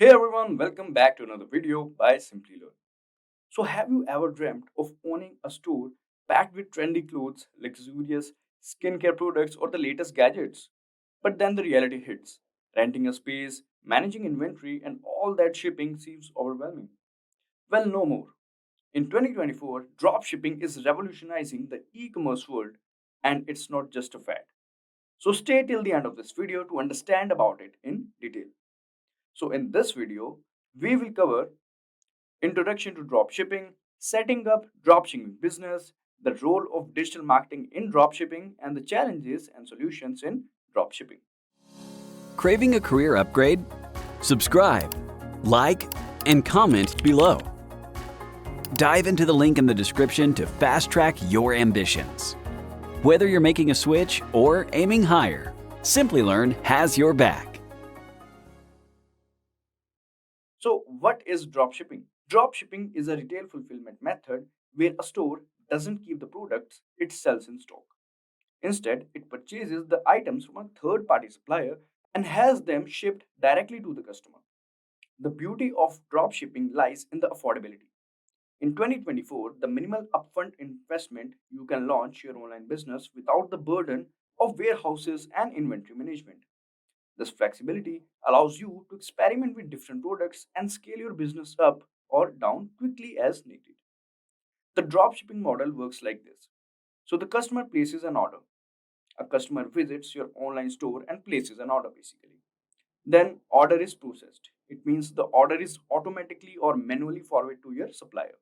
Hey everyone, welcome back to another video by Simplilearn. So, have you ever dreamt of owning a store packed with trendy clothes, luxurious skincare products, or the latest gadgets? But then the reality hits. Renting a space, managing inventory, and all that shipping seems overwhelming. Well, no more. In 2024, dropshipping is revolutionizing the e commerce world, and it's not just a fad. So, stay till the end of this video to understand about it in detail. So, in this video, we will cover introduction to dropshipping, setting up dropshipping business, the role of digital marketing in dropshipping, and the challenges and solutions in dropshipping. Craving a career upgrade? Subscribe, like, and comment below. Dive into the link in the description to fast track your ambitions. Whether you're making a switch or aiming higher, Simplilearn has your back. So, what is dropshipping? Dropshipping is a retail fulfillment method where a store doesn't keep the products it sells in stock. Instead, it purchases the items from a third party supplier and has them shipped directly to the customer. The beauty of dropshipping lies in the affordability. In 2024, the minimal upfront investment you can launch your online business without the burden of warehouses and inventory management. This flexibility allows you to experiment with different products and scale your business up or down quickly as needed. The dropshipping model works like this. So the customer places an order. A customer visits your online store and places an order basically. Then order is processed. It means the order is automatically or manually forwarded to your supplier.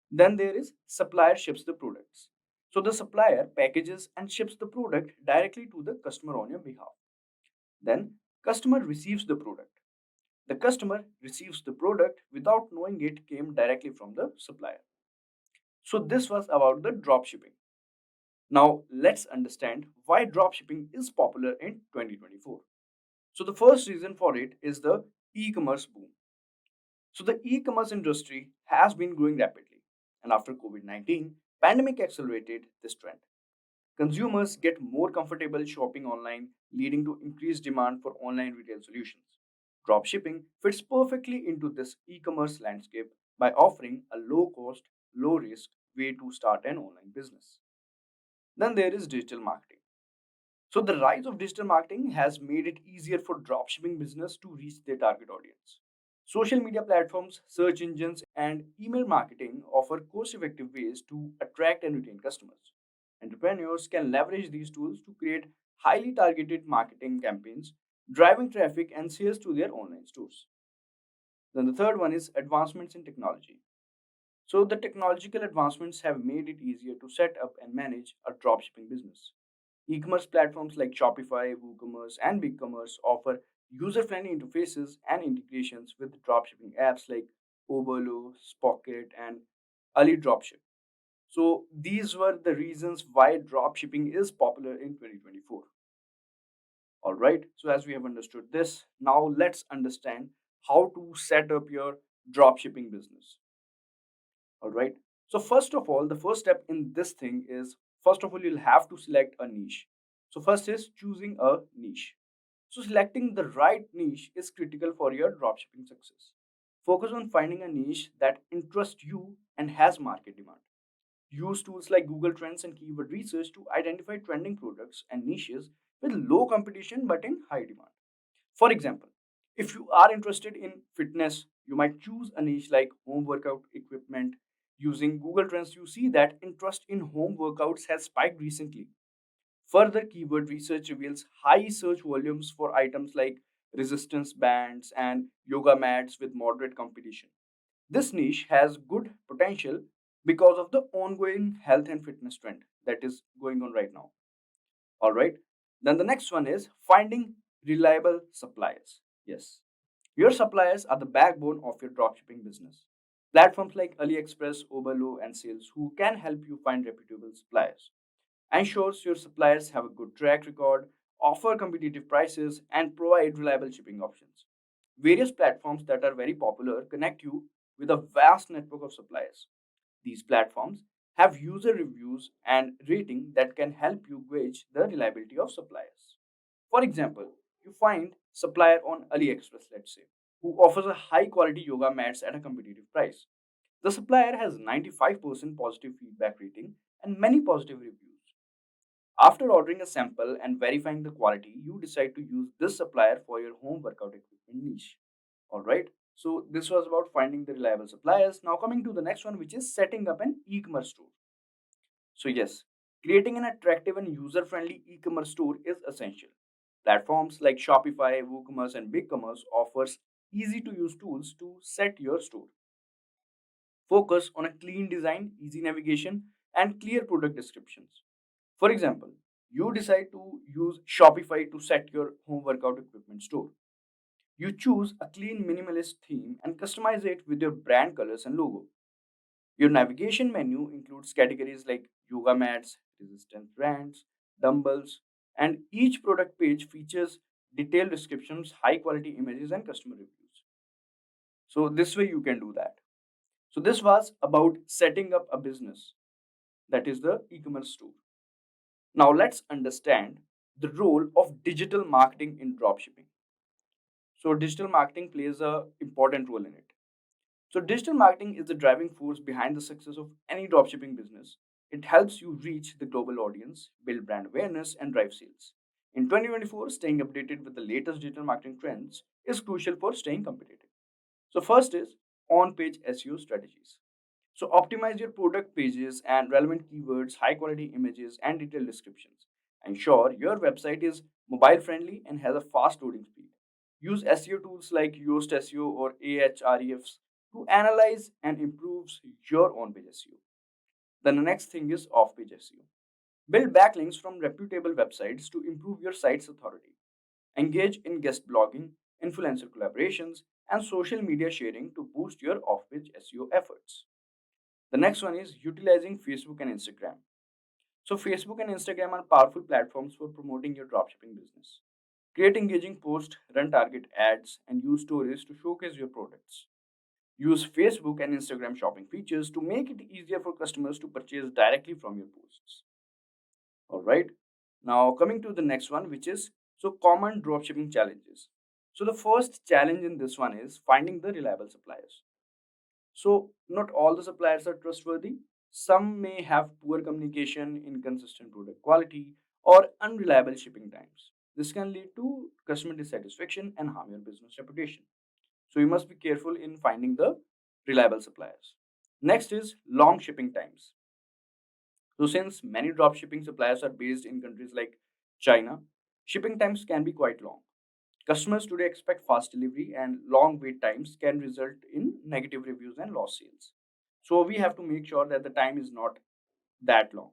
Then there is supplier ships the products. So the supplier packages and ships the product directly to the customer on your behalf. Then customer receives the product. The customer receives the product without knowing it came directly from the supplier. So this was about the dropshipping. Now let's understand why dropshipping is popular in 2024. So the first reason for it is the e-commerce boom. So the e-commerce industry has been growing rapidly, and after COVID-19, pandemic accelerated this trend. Consumers get more comfortable shopping online, leading to increased demand for online retail solutions. Dropshipping fits perfectly into this e-commerce landscape by offering a low-cost, low-risk way to start an online business. Then there is digital marketing. So the rise of digital marketing has made it easier for dropshipping business to reach their target audience. Social media platforms, search engines, and email marketing offer cost effective ways to attract and retain customers. Entrepreneurs can leverage these tools to create highly targeted marketing campaigns, driving traffic and sales to their online stores. Then the third one is advancements in technology. So the technological advancements have made it easier to set up and manage a dropshipping business. E-commerce platforms like Shopify, WooCommerce, and BigCommerce offer user-friendly interfaces and integrations with dropshipping apps like Oberlo, Spocket, and Ali Dropship. So these were the reasons why dropshipping is popular in 2024. All right. So as we have understood this, now let's understand how to set up your dropshipping business. All right. So first of all, the first step in this thing is first of all you'll have to select a niche. So first is choosing a niche. So selecting the right niche is critical for your dropshipping success. Focus on finding a niche that interests you and has market demand. Use tools like Google Trends and keyword research to identify trending products and niches with low competition but in high demand. For example, if you are interested in fitness, you might choose a niche like home workout equipment. Using Google Trends, you see that interest in home workouts has spiked recently. Further keyword research reveals high search volumes for items like resistance bands and yoga mats with moderate competition. This niche has good potential because of the ongoing health and fitness trend that is going on right now. All right. Then the next one is finding reliable suppliers. Yes. Your suppliers are the backbone of your dropshipping business. Platforms like AliExpress, Oberlo, and Sales who can help you find reputable suppliers. Ensures your suppliers have a good track record, offer competitive prices, and provide reliable shipping options. Various platforms that are very popular connect you with a vast network of suppliers. These platforms have user reviews and rating that can help you gauge the reliability of suppliers. For example, you find supplier on AliExpress, let's say. who offers a high quality yoga mats at a competitive price. The supplier has 95% positive feedback rating and many positive reviews. After ordering a sample and verifying the quality, you decide to use this supplier for your home workout equipment niche. All right. So this was about finding the reliable suppliers. Now coming to the next one, which is setting up an e-commerce store. So yes, creating an attractive and user-friendly e-commerce store is essential. Platforms like Shopify, WooCommerce, and BigCommerce offers easy-to-use tools to set your store. Focus on a clean design, easy navigation, and clear product descriptions. For example, you decide to use Shopify to set your home workout equipment store. You choose a clean minimalist theme and customize it with your brand colors and logo. Your navigation menu includes categories like yoga mats, resistance bands, dumbbells, and each product page features detailed descriptions, high quality images, and customer reviews. So, this way you can do that. So, this was about setting up a business, that is the e commerce store. Now, let's understand the role of digital marketing in dropshipping. So, digital marketing plays a important role in it. So, digital marketing is the driving force behind the success of any dropshipping business. It helps you reach the global audience, build brand awareness, and drive sales. In 2024, staying updated with the latest digital marketing trends is crucial for staying competitive. So, first is on page SEO strategies. So, optimize your product pages and relevant keywords, high quality images, and detailed descriptions. Ensure your website is mobile friendly and has a fast loading speed. Use SEO tools like Yoast SEO or Ahrefs to analyze and improve your on page SEO. Then the next thing is off page SEO. Build backlinks from reputable websites to improve your site's authority. Engage in guest blogging, influencer collaborations, and social media sharing to boost your off page SEO efforts. The next one is utilizing Facebook and Instagram. So, Facebook and Instagram are powerful platforms for promoting your dropshipping business. Create engaging posts, run target ads, and use stories to showcase your products. Use Facebook and Instagram shopping features to make it easier for customers to purchase directly from your posts. All right. Now, coming to the next one, which is common dropshipping challenges. So, the first challenge in this one is finding the reliable suppliers. So, not all the suppliers are trustworthy. Some may have poor communication, inconsistent product quality, or unreliable shipping times. This can lead to customer dissatisfaction and harm your business reputation. So, you must be careful in finding the reliable suppliers. Next is long shipping times. So, since many drop shipping suppliers are based in countries like China, shipping times can be quite long. Customers today expect fast delivery, and long wait times can result in negative reviews and lost sales. So we have to make sure that the time is not that long.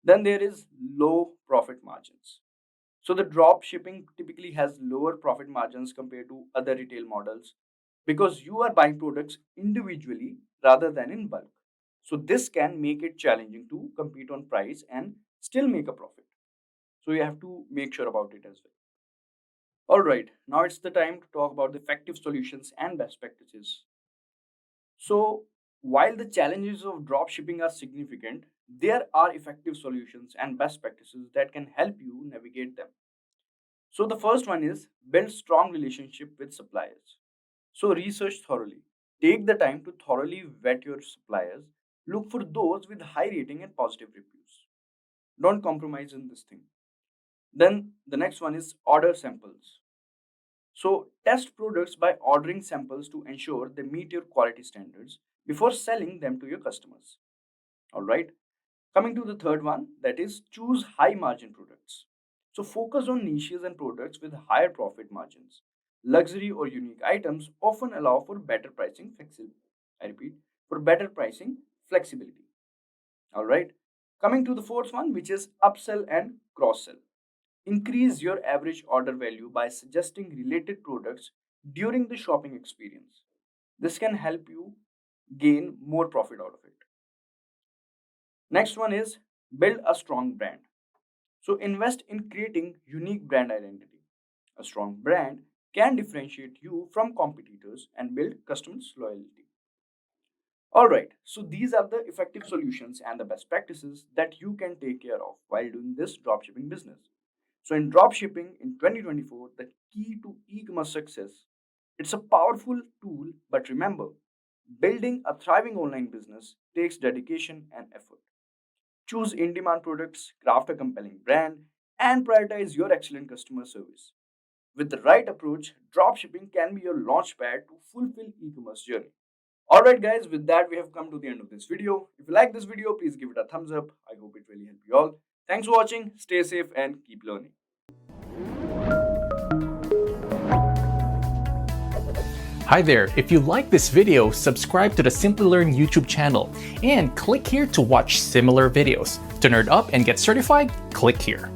Then there is low profit margins. So the drop shipping typically has lower profit margins compared to other retail models because you are buying products individually rather than in bulk. So this can make it challenging to compete on price and still make a profit. So you have to make sure about it as well. All right, now it's the time to talk about the effective solutions and best practices. So, while the challenges of drop shipping are significant, there are effective solutions and best practices that can help you navigate them. So, the first one is build strong relationship with suppliers. So, research thoroughly. Take the time to thoroughly vet your suppliers. Look for those with high rating and positive reviews. Don't compromise in this thing. Then the next one is order samples. So, test products by ordering samples to ensure they meet your quality standards before selling them to your customers. All right. Coming to the third one, that is choose high margin products. So, focus on niches and products with higher profit margins. Luxury or unique items often allow for better pricing flexibility. I repeat, for better pricing flexibility. All right. Coming to the fourth one, which is upsell and cross sell. Increase your average order value by suggesting related products during the shopping experience. This can help you gain more profit out of it. Next one is build a strong brand. So invest in creating unique brand identity. A strong brand can differentiate you from competitors and build customers' loyalty. All right, so these are the effective solutions and the best practices that you can take care of while doing this dropshipping business. So, in dropshipping in 2024, the key to e commerce success It's a powerful tool, but remember, building a thriving online business takes dedication and effort. Choose in demand products, craft a compelling brand, and prioritize your excellent customer service. With the right approach, dropshipping can be your launchpad to fulfill e-commerce journey. Alright guys, with that we have come to the end of this video. If you like this video, please give it a thumbs up. I hope it really helped you all. Thanks for watching, stay safe and keep learning. Hi there, if you like this video, subscribe to the Simplilearn YouTube channel and click here to watch similar videos. To nerd up and get certified, click here.